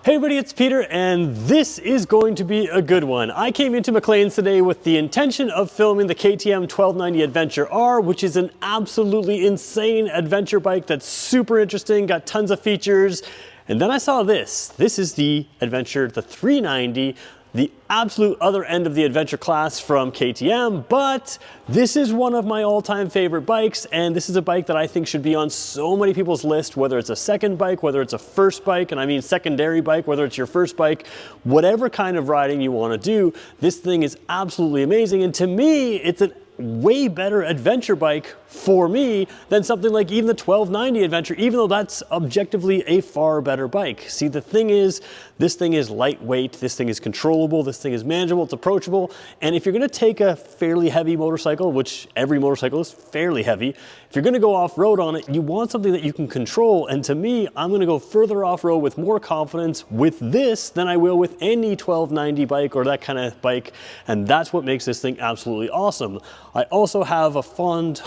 Hey everybody, it's Peter, and this is going to be a good one. I came into McLean's today with the intention of filming the KTM 1290 Adventure R, which is an absolutely insane adventure bike that's super interesting, got tons of features. And then I saw this. This is the Adventure, the 390, the absolute other end of the adventure class from KTM, but this is one of my all-time favorite bikes, and this is a bike that I think should be on so many people's list, whether it's a second bike, whether it's a first bike, and I mean secondary bike, whether it's your first bike, whatever kind of riding you want to do, this thing is absolutely amazing. And to me, it's a way better adventure bike for me than something like even the 1290 Adventure, even though that's objectively a far better bike. See, the thing is, this thing is lightweight, this thing is controllable, this thing is manageable, it's approachable, and if you're gonna take a fairly heavy motorcycle, which every motorcycle is fairly heavy, if you're gonna go off-road on it, you want something that you can control, and to me, I'm gonna go further off-road with more confidence with this than I will with any 1290 bike or that kind of bike, and that's what makes this thing absolutely awesome. I also have a fond,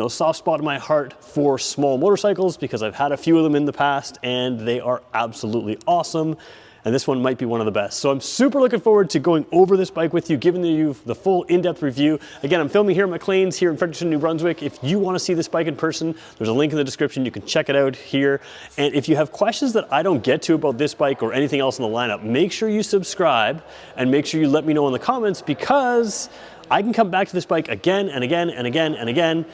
soft spot in my heart for small motorcycles because I've had a few of them in the past and they are absolutely awesome. And this one might be one of the best. So I'm super looking forward to going over this bike with you, giving you the full in-depth review. Again, I'm filming here at McLean's here in Fredericton, New Brunswick. If you want to see this bike in person, there's a link in the description. You can check it out here. And if you have questions that I don't get to about this bike or anything else in the lineup, make sure you subscribe and make sure you let me know in the comments, because I can come back to this bike again and again and again and again.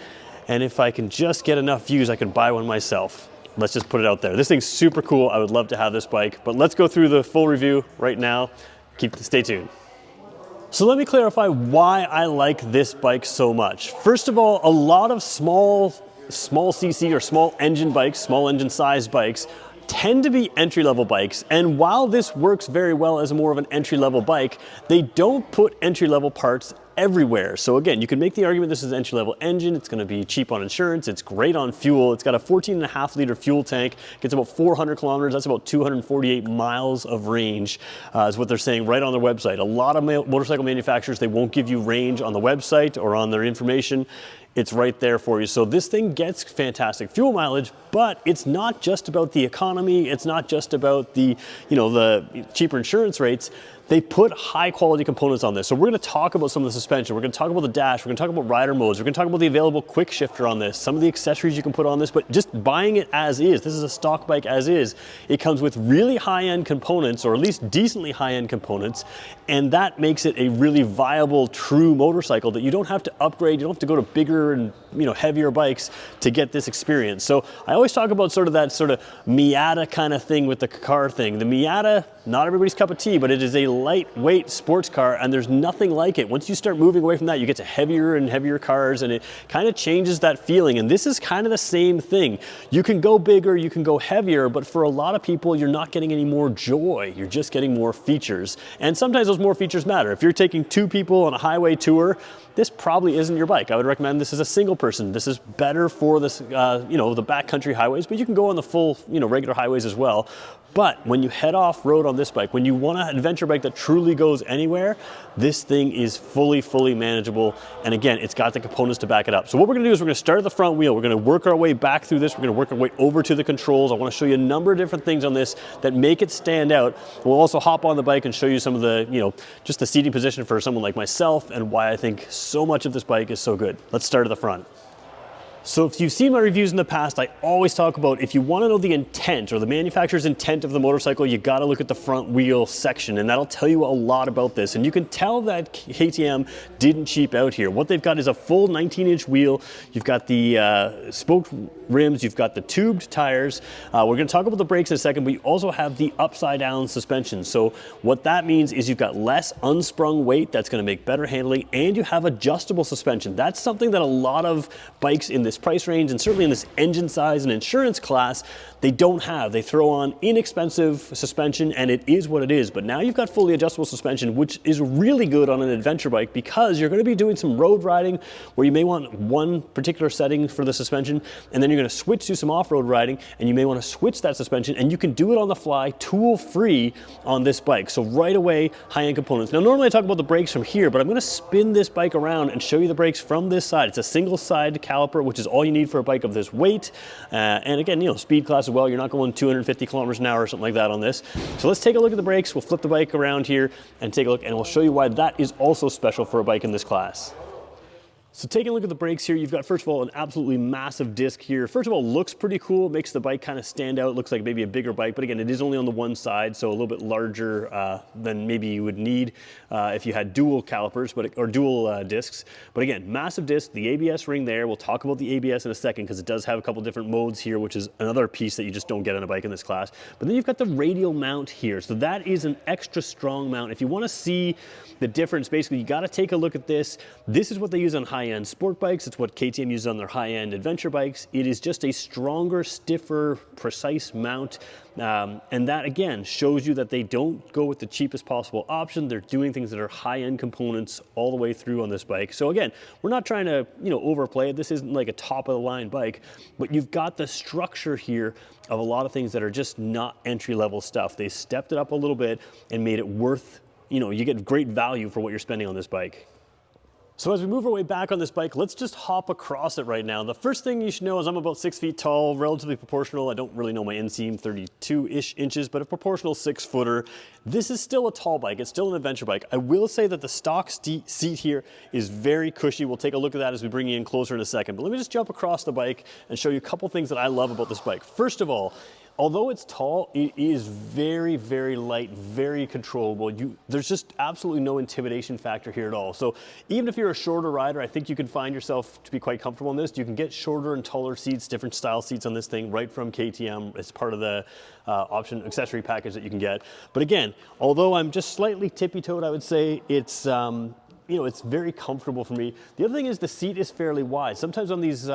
And if I can just get enough views, I can buy one myself. Let's just put it out there. This thing's super cool. I would love to have this bike, but let's go through the full review right now. Stay tuned. So let me clarify why I like this bike so much. First of all, a lot of small cc or small engine bikes, small engine size bikes, tend to be entry-level bikes, and while this works very well as more of an entry-level bike, they don't put entry-level parts everywhere. So again, you can make the argument this is an entry-level engine, it's going to be cheap on insurance, it's great on fuel, it's got a 14.5 liter fuel tank, gets about 400 kilometers, that's about 248 miles of range, is what they're saying right on their website. A lot of motorcycle manufacturers, they won't give you range on the website or on their information. It's right there for you. So this thing gets fantastic fuel mileage, but it's not just about the economy. It's not just about the cheaper insurance rates. They put high quality components on this. So we're gonna talk about some of the suspension. We're gonna talk about the dash. We're gonna talk about rider modes. We're gonna talk about the available quick shifter on this, some of the accessories you can put on this, but just buying it as is. This is a stock bike as is. It comes with really high-end components, or at least decently high-end components, and that makes it a really viable, true motorcycle that you don't have to upgrade. You don't have to go to bigger and heavier bikes to get this experience. So I always talk about that Miata kind of thing with the car thing. The Miata, not everybody's cup of tea, but it is a lightweight sports car, and there's nothing like it. Once you start moving away from that, you get to heavier and heavier cars, and it kind of changes that feeling. And this is kind of the same thing. You can go bigger, you can go heavier, but for a lot of people, you're not getting any more joy. You're just getting more features. And sometimes those more features matter. If you're taking two people on a highway tour, this probably isn't your bike. I would recommend this as a single person. This is better for this, the backcountry highways, but you can go on the full, regular highways as well. But when you head off road on this bike, when you want an adventure bike that truly goes anywhere, this thing is fully manageable. And again, it's got the components to back it up. So what we're gonna do is we're gonna start at the front wheel. We're gonna work our way back through this. We're gonna work our way over to the controls. I wanna show you a number of different things on this that make it stand out. We'll also hop on the bike and show you some of the, just the seating position for someone like myself and why I think so much of this bike is so good. Let's start at the front. So if you've seen my reviews in the past, I always talk about, if you want to know the intent or the manufacturer's intent of the motorcycle, you got to look at the front wheel section, and that'll tell you a lot about this. And you can tell that KTM didn't cheap out here. What they've got is a full 19-inch wheel. You've got the spoked rims, you've got the tubed tires. We're going to talk about the brakes in a second, but you also have the upside down suspension. So what that means is you've got less unsprung weight, that's going to make better handling, and you have adjustable suspension. That's something that a lot of bikes in this price range, and certainly in this engine size and insurance class, they don't have. They throw on inexpensive suspension, and it is what it is. But now you've got fully adjustable suspension, which is really good on an adventure bike, because you're going to be doing some road riding where you may want one particular setting for the suspension, and then you're going to switch to some off-road riding, and you may want to switch that suspension, and you can do it on the fly, tool-free on this bike. So right away, high-end components. Now normally I talk about the brakes from here, but I'm going to spin this bike around and show you the brakes from this side. It's a single-side caliper, which which is all you need for a bike of this weight. And again, you know, speed class as well. You're not going 250 kilometers an hour or something like that on this. So let's take a look at the brakes. We'll flip the bike around here and take a look, and we'll show you why that is also special for a bike in this class. So taking a look at the brakes here, you've got, first of all, an absolutely massive disc here. First of all, looks pretty cool, makes the bike kind of stand out. It looks like maybe a bigger bike, but again, it is only on the one side, so a little bit larger than maybe you would need if you had dual calipers, or dual discs. But again, massive disc, the ABS ring there. We'll talk about the ABS in a second because it does have a couple different modes here, which is another piece that you just don't get on a bike in this class. But then you've got the radial mount here. So that is an extra strong mount. If you want to see the difference, basically, you got to take a look at this. This is what they use on high-end sport bikes. It's what KTM uses on their high-end adventure bikes. It is just a stronger, stiffer, precise mount. And that, again, shows you that they don't go with the cheapest possible option. They're doing things that are high-end components all the way through on this bike. So again, we're not trying to, you know, overplay it. This isn't like a top-of-the-line bike, but you've got the structure here of a lot of things that are just not entry-level stuff. They stepped it up a little bit and made it worth, you know, you get great value for what you're spending on this bike. So as we move our way back on this bike, let's just hop across it right now. The first thing you should know is I'm about 6 feet tall, relatively proportional. I don't really know my inseam, 32-ish inches, but a proportional 6-footer. This is still a tall bike. It's still an adventure bike. I will say that the stock seat here is very cushy. We'll take a look at that as we bring you in closer in a second. But let me just jump across the bike and show you a couple things that I love about this bike. First of all, although it's tall, it is very, very light, very controllable. There's just absolutely no intimidation factor here at all. So even if you're a shorter rider, I think you can find yourself to be quite comfortable in this. You can get shorter and taller seats, different style seats on this thing right from KTM. It's part of the option accessory package that you can get. But again, although I'm just slightly tippy-toed, I would say it's you know, it's very comfortable for me. The other thing is the seat is fairly wide. Sometimes on these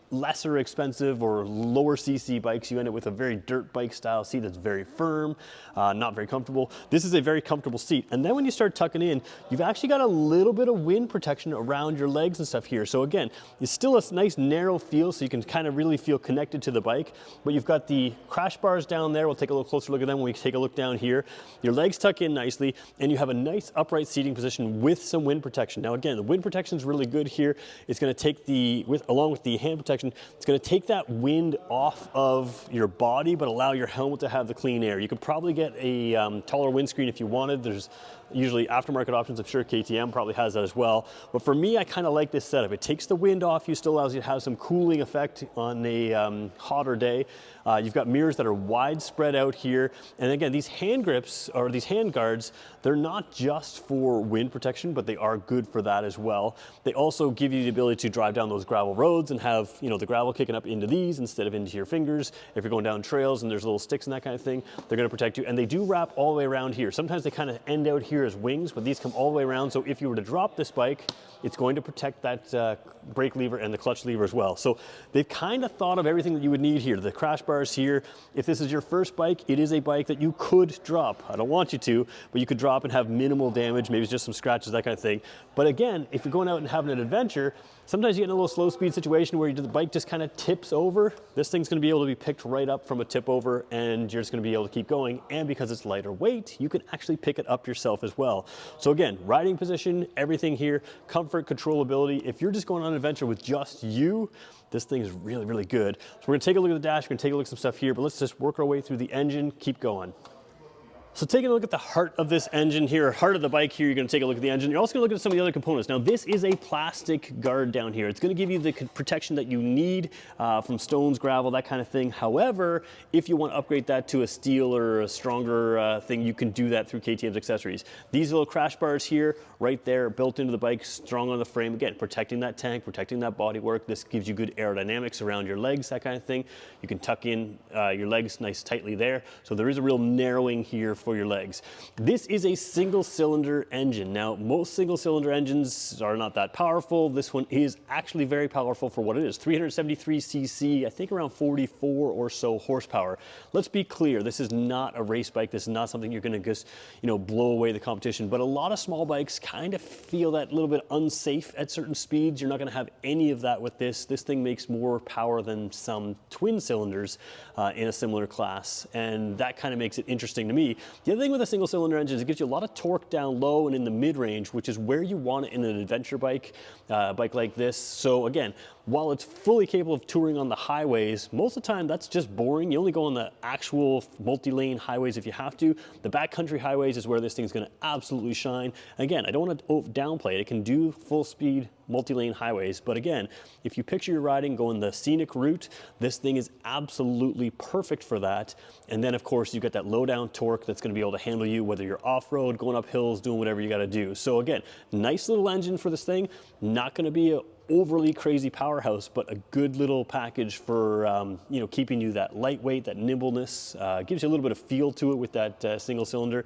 lesser expensive or lower CC bikes, you end up with a very dirt bike style seat that's very firm, not very comfortable. This is a very comfortable seat. And then when you start tucking in, you've actually got a little bit of wind protection around your legs and stuff here. So again, it's still a nice narrow feel, so you can kind of really feel connected to the bike. But you've got the crash bars down there. We'll take a little closer look at them when we take a look down here. Your legs tuck in nicely, and you have a nice upright seating position with some wind protection. Now again, the wind protection is really good here. It's going to take along with the hand protection, it's going to take that wind off of your body, but allow your helmet to have the clean air. You could probably get a taller windscreen if you wanted. There's usually aftermarket options. I'm sure KTM probably has that as well. But for me, I kind of like this setup. It takes the wind off you, still allows you to have some cooling effect on a hotter day. You've got mirrors that are widespread out here. And again, these hand grips, or these hand guards, they're not just for wind protection, but they are good for that as well. They also give you the ability to drive down those gravel roads and have, you know, the gravel kicking up into these instead of into your fingers. If you're going down trails and there's little sticks and that kind of thing, they're going to protect you. And they do wrap all the way around here. Sometimes they kind of end out here as wings, but these come all the way around. So if you were to drop this bike, it's going to protect that brake lever and the clutch lever as well. So they've kind of thought of everything that you would need here. The crash bars here. If this is your first bike, it is a bike that you could drop. I don't want you to, but you could drop and have minimal damage, maybe just some scratches, that kind of thing. But again, if you're going out and having an adventure, sometimes you get in a little slow speed situation where the bike just kind of tips over. This thing's going to be able to be picked right up from a tip over, and you're just going to be able to keep going. And because it's lighter weight, you can actually pick it up yourself as well. So again, riding position, everything here, comfort, controllability. If you're just going on an adventure with just you, this thing is really, really good. So we're going to take a look at the dash, we're going to take a look at some stuff here, but let's just work our way through the engine, keep going. So taking a look at the heart of this engine here, heart of the bike here, you're going to take a look at the engine. You're also going to look at some of the other components. Now this is a plastic guard down here. It's going to give you the protection that you need from stones, gravel, that kind of thing. However, if you want to upgrade that to a steel or a stronger thing, you can do that through KTM's accessories. These little crash bars here, right there, built into the bike, strong on the frame. Again, protecting that tank, protecting that bodywork. This gives you good aerodynamics around your legs, that kind of thing. You can tuck in your legs nice tightly there. So there is a real narrowing here for your legs. This is a single cylinder engine. Now, most single cylinder engines are not that powerful. This one is actually very powerful for what it is. 373 cc, I think around 44 or so horsepower. Let's be clear, this is not a race bike. This is not something you're gonna just, you know, blow away the competition. But a lot of small bikes kind of feel that little bit unsafe at certain speeds. You're not gonna have any of that with this. This thing makes more power than some twin cylinders in a similar class. And that kind of makes it interesting to me. The other thing with a single cylinder engine is it gives you a lot of torque down low and in the mid-range, which is where you want it in an adventure bike, bike like this. So again, while it's fully capable of touring on the highways, most of the time that's just boring. You only go on the actual multi-lane highways if you have to. The backcountry highways is where this thing's gonna absolutely shine. Again, I don't want to downplay it. It can do full speed multi-lane highways, but again, if you picture your riding going the scenic route, this thing is absolutely perfect for that. And then of course you get that low down torque that's going to be able to handle you whether you're off-road, going up hills, doing whatever you got to do. So again, nice little engine for this thing, not going to be a overly crazy powerhouse, but a good little package for you know, keeping you that lightweight, that nimbleness. Gives you a little bit of feel to it with that single cylinder.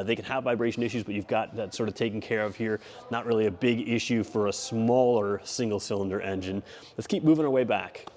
They can have vibration issues, but you've got that sort of taken care of here. Not really a big issue for a smaller single cylinder engine. Let's keep moving our way back.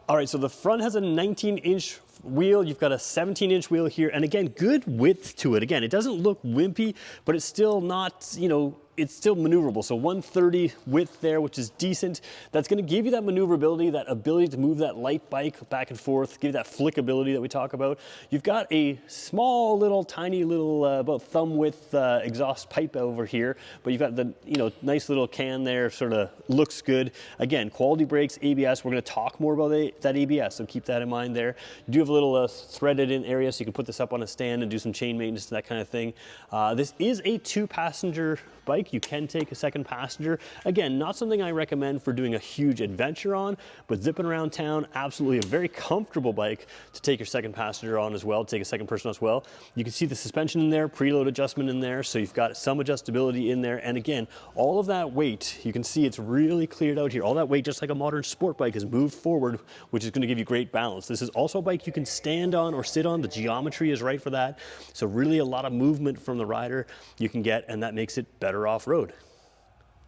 All right, so the front has a 19-inch wheel. You've got a 17-inch wheel here, and again, good width to it. Again, it doesn't look wimpy, but it's still not, you know, it's still maneuverable. So 130 width there, which is decent. That's gonna give you that maneuverability, that ability to move that light bike back and forth, give you that flickability that we talk about. You've got a small little, tiny little, about thumb width exhaust pipe over here, but you've got the, you know, nice little can there, sort of looks good. Again, quality brakes, ABS. We're gonna talk more about that ABS, so keep that in mind there. You do have a little threaded in area, so you can put this up on a stand and do some chain maintenance and that kind of thing. This is a 2-passenger bike. You can take a second passenger. Again, not something I recommend for doing a huge adventure on, but zipping around town, absolutely a very comfortable bike to take your second passenger on as well, take a second person as well. You can see the suspension in there, preload adjustment in there, so you've got some adjustability in there. And again, all of that weight, you can see it's really cleared out here. All that weight, just like a modern sport bike, is moved forward, which is going to give you great balance. This is also a bike you can stand on or sit on. The geometry is right for that. So really a lot of movement from the rider you can get, and that makes it better off-road.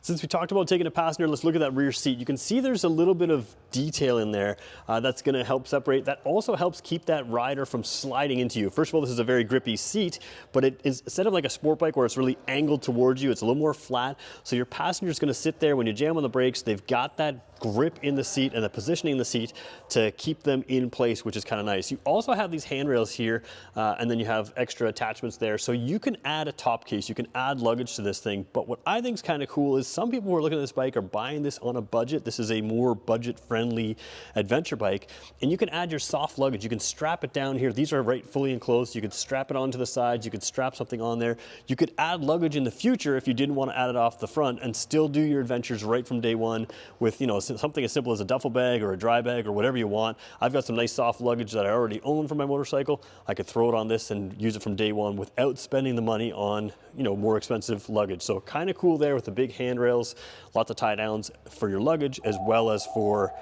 Since we talked about taking a passenger, let's look at that rear seat. You can see there's a little bit of detail in there that's gonna help separate. That also helps keep that rider from sliding into you. First of all, this is a very grippy seat, but it is, instead of like a sport bike where it's really angled towards you, it's a little more flat. So your passenger's gonna sit there when you jam on the brakes. They've got that grip in the seat and the positioning in the seat to keep them in place, which is kind of nice. You also have these handrails here, and then you have extra attachments there. So you can add a top case, you can add luggage to this thing. But what I think is kind of cool is some people who are looking at this bike are buying this on a budget. This is a more budget-friendly adventure bike, and you can add your soft luggage. You can strap it down here. These are right fully enclosed. You could strap it onto the sides. You could strap something on there. You could add luggage in the future if you didn't want to add it off the front and still do your adventures right from day one with, you know, something as simple as a duffel bag or a dry bag or whatever you want. I've got some nice soft luggage that I already own for my motorcycle. I could throw it on this and use it from day one without spending the money on, you know, more expensive luggage. So kind of cool there with the big handrails, lots of tie downs for your luggage as well as for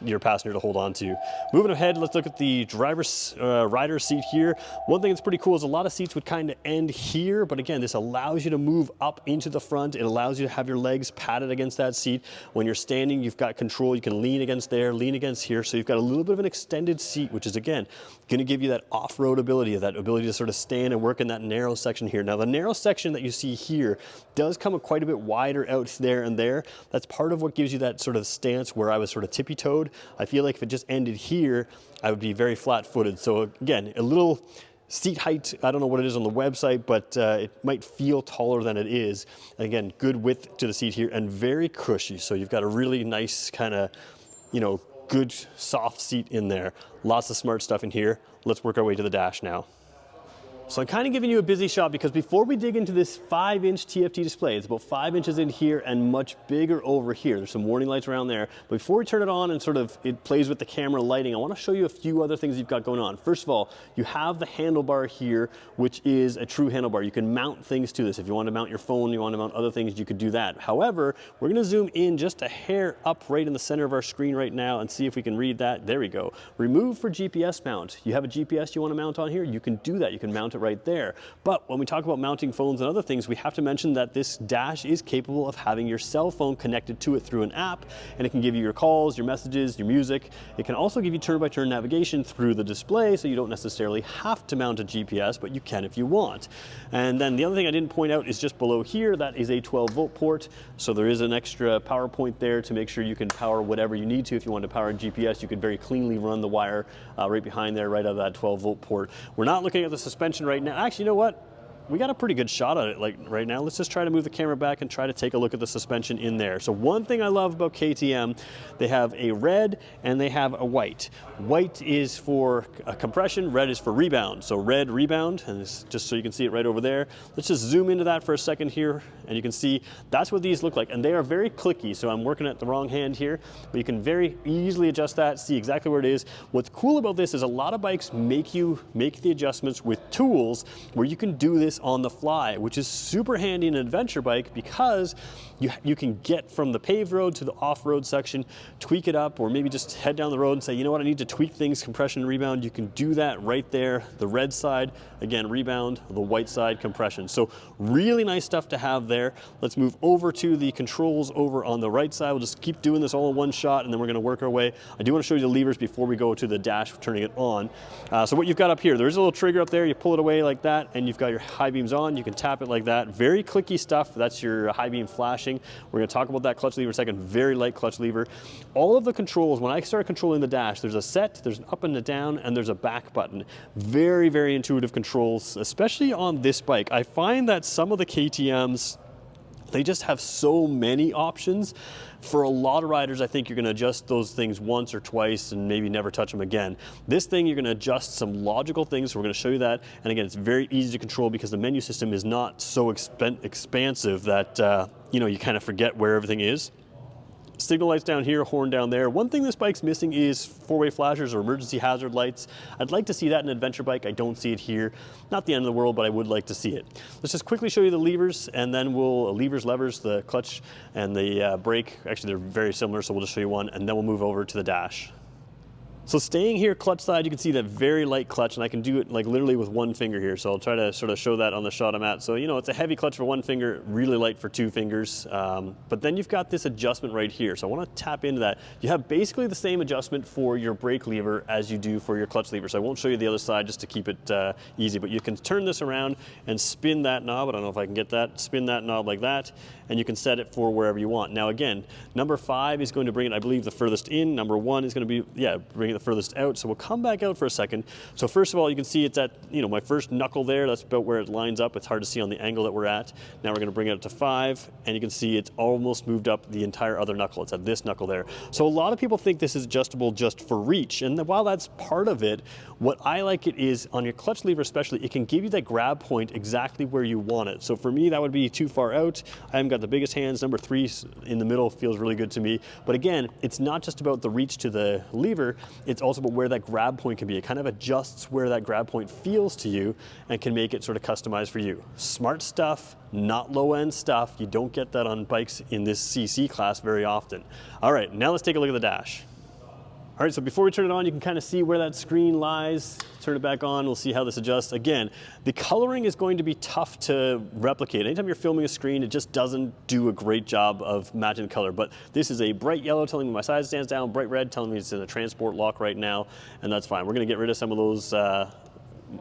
your passenger to hold on to. Moving ahead, let's look at the driver's rider seat here. One thing that's pretty cool is a lot of seats would kind of end here, but again, this allows you to move up into the front. It allows you to have your legs padded against that seat. When you're standing, you've got control. You can lean against there, lean against here. So you've got a little bit of an extended seat, which is again, going to give you that off-road ability, that ability to sort of stand and work in that narrow section here. Now the narrow section that you see here does come quite a bit wider out there and there. That's part of what gives you that sort of stance where I was sort of tippy-toed. I feel like if it just ended here, I would be very flat-footed. So again, a little seat height, I don't know what it is on the website, but it might feel taller than it is. Again, good width to the seat here and very cushy. So you've got a really nice kind of, you know, good soft seat in there. Lots of smart stuff in here. Let's work our way to the dash now. So I'm kind of giving you a busy shot because before we dig into this 5-inch TFT display, it's about 5 inches in here and much bigger over here. There's some warning lights around there. But before we turn it on and sort of it plays with the camera lighting, I want to show you a few other things you've got going on. First of all, you have the handlebar here, which is a true handlebar. You can mount things to this. If you want to mount your phone, you want to mount other things, you could do that. However, we're going to zoom in just a hair up right in the center of our screen right now and see if we can read that. There we go. Remove for GPS mount. You have a GPS you want to mount on here, you can do that. You can mount it right there. But when we talk about mounting phones and other things, we have to mention that this dash is capable of having your cell phone connected to it through an app, and it can give you your calls, your messages, your music. It can also give you turn-by-turn navigation through the display, so you don't necessarily have to mount a GPS, but you can if you want. And then the other thing I didn't point out is just below here, that is a 12-volt port, so there is an extra power point there to make sure you can power whatever you need to. If you want to power a GPS, you could very cleanly run the wire right behind there, right out of that 12-volt port. We're not looking at the suspension right right now. Actually, you know what? We got a pretty good shot at it like right now. Let's just try to move the camera back and try to take a look at the suspension in there. So one thing I love about KTM, they have a red and they have a white. White is for compression, red is for rebound. So red rebound, and it's just so you can see it right over there. Let's just zoom into that for a second here, and you can see that's what these look like. And they are very clicky, so I'm working at the wrong hand here, but you can very easily adjust that, see exactly where it is. What's cool about this is a lot of bikes make you make the adjustments with tools where you can do this on the fly, which is super handy in an adventure bike because you can get from the paved road to the off-road section, tweak it up, or maybe just head down the road and say, you know what, I need to tweak things, compression and rebound. You can do that right there. The red side, again, rebound, the white side, compression. So really nice stuff to have there. Let's move over to the controls over on the right side. We'll just keep doing this all in one shot, and then we're gonna work our way. I do wanna show you the levers before we go to the dash, turning it on. So what you've got up here, there's a little trigger up there. You pull it away like that, and you've got your high beams on. You can tap it like that. Very clicky stuff. That's your high beam flashing. We're going to talk about that clutch lever in a second. Very light clutch lever. All of the controls, when I start controlling the dash, there's a set, there's an up and a down, and there's a back button. Very, very intuitive controls, especially on this bike. I find that some of the KTMs, they just have so many options. For a lot of riders, I think you're going to adjust those things once or twice and maybe never touch them again. This thing, you're going to adjust some logical things, so we're going to show you that. And again, it's very easy to control because the menu system is not so expansive that you know, you kind of forget where everything is. Signal lights down here, horn down there. One thing this bike's missing is four-way flashers or emergency hazard lights. I'd like to see that in an adventure bike. I don't see it here. Not the end of the world, but I would like to see it. Let's just quickly show you the levers, and then we'll, levers, the clutch and the brake. Actually, they're very similar, so we'll just show you one, and then we'll move over to the dash. So staying here clutch side, you can see that very light clutch, and I can do it like literally with one finger here. So I'll try to sort of show that on the shot I'm at. So, you know, it's a heavy clutch for one finger, really light for two fingers. But then you've got this adjustment right here. So I want to tap into that. You have basically the same adjustment for your brake lever as you do for your clutch lever. So I won't show you the other side just to keep it easy, but you can turn this around and spin that knob. I don't know if I can get that. Spin that knob like that, and you can set it for wherever you want. Now again, number 5 is going to bring it, I believe, the furthest in. Number 1 is going to be, yeah, bring it the furthest out. So we'll come back out for a second. So first of all, you can see it's at, you know, my first knuckle there. That's about where it lines up. It's hard to see on the angle that we're at. Now we're going to bring it up to 5, and you can see it's almost moved up the entire other knuckle. It's at this knuckle there. So a lot of people think this is adjustable just for reach, and while that's part of it, what I like it is on your clutch lever especially, it can give you that grab point exactly where you want it. So for me, that would be too far out. I haven't got the biggest hands. Number 3 in the middle feels really good to me. But again, it's not just about the reach to the lever, it's also about where that grab point can be. It kind of adjusts where that grab point feels to you and can make it sort of customized for you. Smart stuff, not low-end stuff. You don't get that on bikes in this CC class very often. All right, now let's take a look at the dash. All right, so before we turn it on, you can kind of see where that screen lies. Turn it back on, we'll see how this adjusts. Again, the coloring is going to be tough to replicate. Anytime you're filming a screen, it just doesn't do a great job of matching the color. But this is a bright yellow telling me my size stands down, bright red telling me it's in a transport lock right now, and that's fine. We're gonna get rid of some of those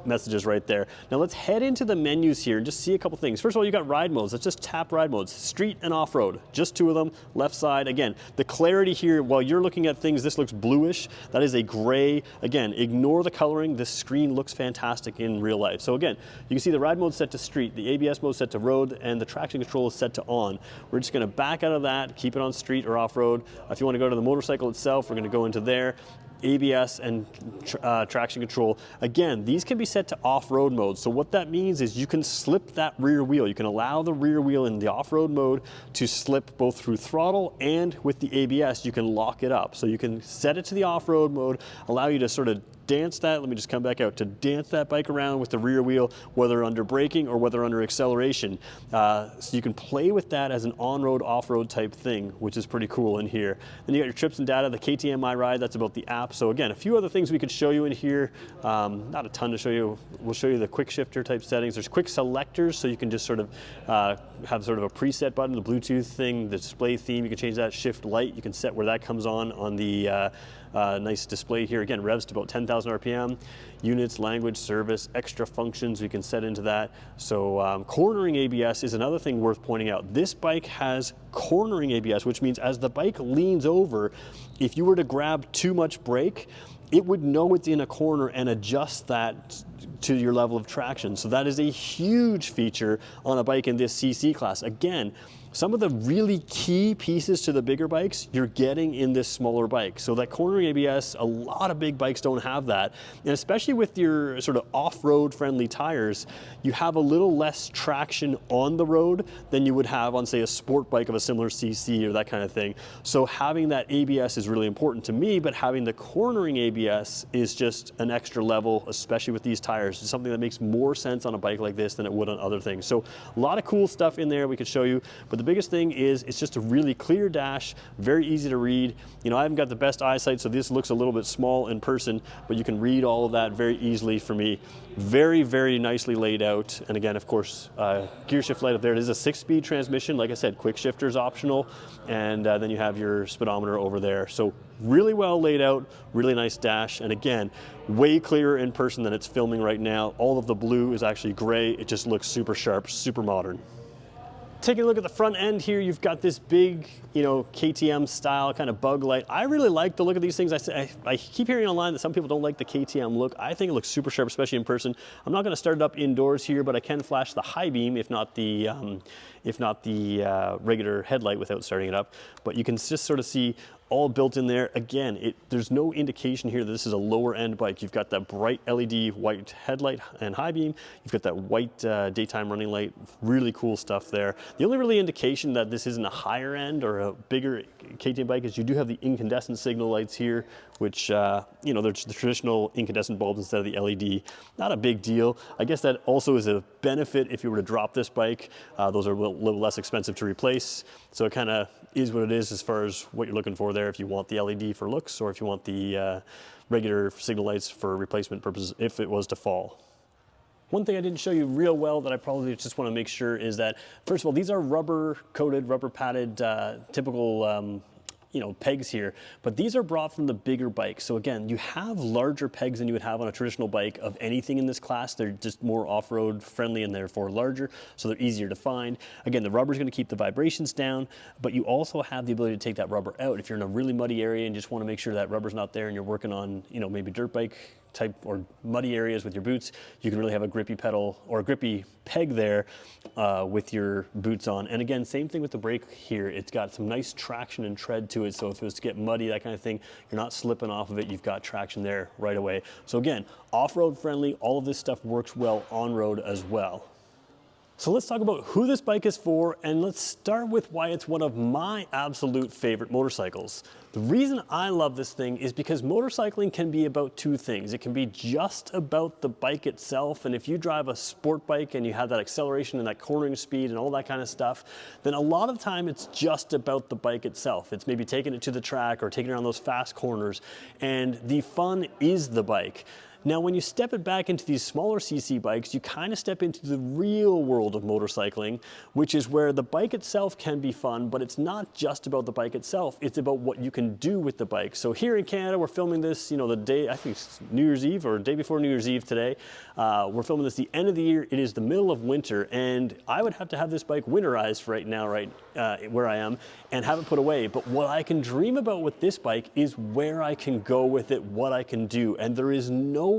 messages right there. Now let's head into the menus here and just see a couple things. First of all, you got ride modes. Let's just tap ride modes. Street and off-road, just 2 of them, left side. Again, the clarity here, while you're looking at things, this looks bluish. That is a gray. Again, ignore the coloring. This screen looks fantastic in real life. So again, you can see the ride mode set to street, the ABS mode set to road, and the traction control is set to on. We're just gonna back out of that, keep it on street or off-road. If you wanna go to the motorcycle itself, we're gonna go into there. ABS and traction control. Again, these can be set to off-road mode. So what that means is you can slip that rear wheel. You can allow the rear wheel in the off-road mode to slip both through throttle, and with the ABS, you can lock it up. So you can set it to the off-road mode, allow you to sort of dance that, let me just come back out, to dance that bike around with the rear wheel, whether under braking or whether under acceleration. So you can play with that as an on-road, off-road type thing, which is pretty cool in here. Then you got your trips and data, the KTM iRide, that's about the app. So again, a few other things we could show you in here. Not a ton to show you. We'll show you the quick shifter type settings. There's quick selectors, so you can just sort of have sort of a preset button, the Bluetooth thing, the display theme, you can change that. Shift light, you can set where that comes on the nice display here. Again, revs to about 10,000 RPM. Units, language, service, extra functions we can set into that. So cornering ABS is another thing worth pointing out. This bike has cornering ABS, which means as the bike leans over, if you were to grab too much brake, it would know it's in a corner and adjust that to your level of traction. So that is a huge feature on a bike in this CC class. Again, some of the really key pieces to the bigger bikes you're getting in this smaller bike. So that cornering ABS, a lot of big bikes don't have that. And especially with your sort of off-road friendly tires, you have a little less traction on the road than you would have on, say, a sport bike of a similar CC or that kind of thing. So having that ABS is really important to me, but having the cornering ABS is just an extra level, especially with these tires. It's something that makes more sense on a bike like this than it would on other things. So a lot of cool stuff in there we could show you, but the biggest thing is it's just a really clear dash, very easy to read. You know, I haven't got the best eyesight, so this looks a little bit small in person, but you can read all of that very easily for me. Very, very nicely laid out. And again, of course, gear shift light up there. It is a 6-speed transmission. Like I said, quick shifter is optional. And then you have your speedometer over there. So really well laid out, really nice dash. And again, way clearer in person than it's filming right now. All of the blue is actually gray. It just looks super sharp, super modern. Taking a look at the front end here, you've got this big, you know, KTM style kind of bug light. I really like the look of these things. I keep hearing online that some people don't like the KTM look. I think it looks super sharp, especially in person. I'm not going to start it up indoors here, but I can flash the high beam, if not the regular headlight without starting it up. But you can just sort of see all built in there. Again, there's no indication here that this is a lower end bike. You've got that bright LED white headlight and high beam. You've got that white daytime running light. Really cool stuff there. The only really indication that this isn't a higher end or a bigger KTM bike is you do have the incandescent signal lights here, which, you know, they're the traditional incandescent bulbs instead of the LED. Not a big deal. I guess that also is a benefit if you were to drop this bike. Those are a little less expensive to replace. So it kind of is what it is as far as what you're looking for there, if you want the LED for looks or if you want the regular signal lights for replacement purposes if it was to fall. One thing I didn't show you real well that I probably just want to make sure is that, first of all, these are rubber coated, rubber padded, typical you know, pegs here, but these are brought from the bigger bikes. So again, you have larger pegs than you would have on a traditional bike of anything in this class. They're just more off-road friendly and therefore larger, so they're easier to find. Again, the rubber is going to keep the vibrations down, but you also have the ability to take that rubber out. If you're in a really muddy area and just want to make sure that rubber's not there and you're working on, you know, maybe dirt bike type or muddy areas with your boots, you can really have a grippy pedal or a grippy peg there with your boots on. And again, same thing with the brake here. It's got some nice traction and tread to it. So if it was to get muddy, that kind of thing, you're not slipping off of it. You've got traction there right away. So again, off-road friendly, all of this stuff works well on-road as well. So let's talk about who this bike is for, and let's start with why it's one of my absolute favorite motorcycles. The reason I love this thing is because motorcycling can be about two things. It can be just about the bike itself, and if you drive a sport bike and you have that acceleration and that cornering speed and all that kind of stuff, then a lot of the time it's just about the bike itself. It's maybe taking it to the track or taking it around those fast corners, and the fun is the bike. Now, when you step it back into these smaller CC bikes, you kind of step into the real world of motorcycling, which is where the bike itself can be fun, but it's not just about the bike itself. It's about what you can do with the bike. So here in Canada, we're filming this, you know, the day, I think it's New Year's Eve or day before New Year's Eve today. We're filming this the end of the year. It is the middle of winter, and I would have to have this bike winterized right now, where I am, and have it put away. But what I can dream about with this bike is where I can go with it, what I can do, and there is nowhere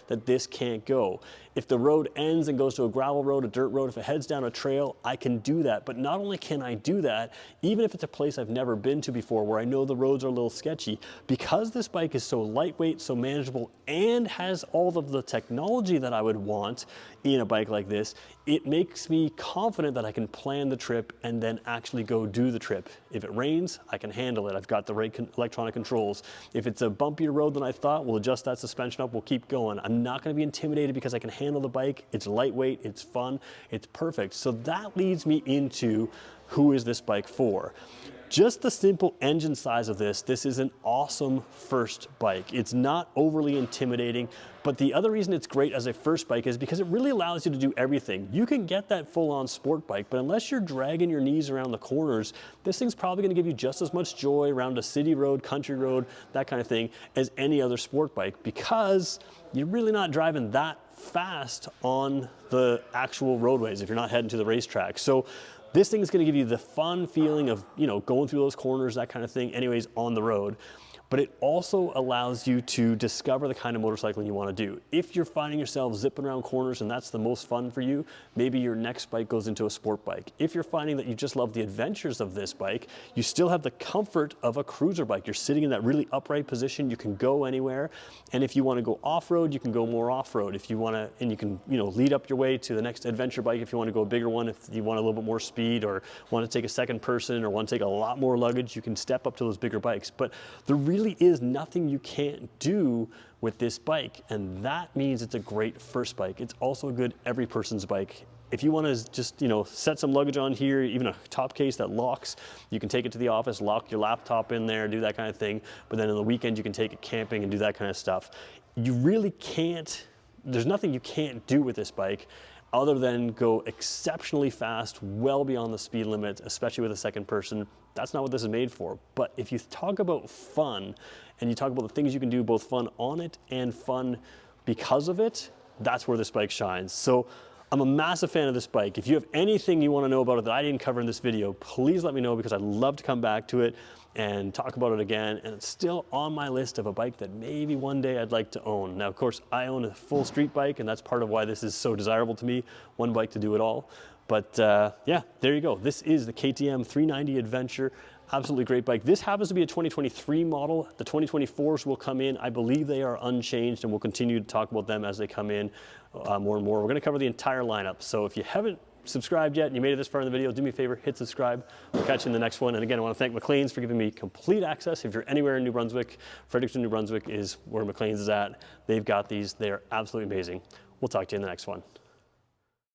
that this can't go. If the road ends and goes to a gravel road, a dirt road, if it heads down a trail, I can do that. But not only can I do that, even if it's a place I've never been to before where I know the roads are a little sketchy, because this bike is so lightweight, so manageable, and has all of the technology that I would want in a bike like this, it makes me confident that I can plan the trip and then actually go do the trip. If it rains, I can handle it. I've got the right electronic controls. If it's a bumpier road than I thought, we'll adjust that suspension up, we'll keep going. I'm not going to be intimidated because I can handle the bike. It's lightweight, it's fun, it's perfect. So that leads me into who is this bike for. Just the simple engine size of this is an awesome first bike. It's not overly intimidating, but the other reason it's great as a first bike is because it really allows you to do everything. You can get that full-on sport bike, but unless you're dragging your knees around the corners, this thing's probably gonna give you just as much joy around a city road, country road, that kind of thing, as any other sport bike, because you're really not driving that fast on the actual roadways if you're not heading to the racetrack. So this thing is going to give you the fun feeling of, you know, going through those corners, that kind of thing, anyways, on the road. but it also allows you to discover the kind of motorcycling you want to do. If you're finding yourself zipping around corners and that's the most fun for you, maybe your next bike goes into a sport bike. If you're finding that you just love the adventures of this bike, you still have the comfort of a cruiser bike. You're sitting in that really upright position, you can go anywhere, and if you want to go off-road, you can go more off-road. If you want to, and you can, you know, lead up your way to the next adventure bike if you want to go a bigger one, if you want a little bit more speed or want to take a second person or want to take a lot more luggage, you can step up to those bigger bikes. But there really is nothing you can't do with this bike, and that means it's a great first bike. It's also a good every person's bike. If you want to just, you know, set some luggage on here, even a top case that locks, you can take it to the office, lock your laptop in there, do that kind of thing. But then on the weekend, you can take it camping and do that kind of stuff. You really can't, there's nothing you can't do with this bike other than go exceptionally fast, well beyond the speed limit, especially with a second person. That's not what this is made for. But if you talk about fun and you talk about the things you can do, both fun on it and fun because of it, that's where this bike shines. So I'm a massive fan of this bike. If you have anything you want to know about it that I didn't cover in this video, please let me know, because I'd love to come back to it and talk about it again. And it's still on my list of a bike that maybe one day I'd like to own. Now, of course, I own a full street bike, and that's part of why this is so desirable to me. One bike to do it all. But yeah, there you go. This is the KTM 390 Adventure. Absolutely great bike. This happens to be a 2023 model. The 2024s will come in. I believe they are unchanged, and we'll continue to talk about them as they come in more and more. We're going to cover the entire lineup. So if you haven't subscribed yet and you made it this far in the video, do me a favor, hit subscribe. We'll catch you in the next one. And again, I want to thank McLean's for giving me complete access. If you're anywhere in New Brunswick, Fredericton, New Brunswick is where McLean's is at. They've got these. They're absolutely amazing. We'll talk to you in the next one.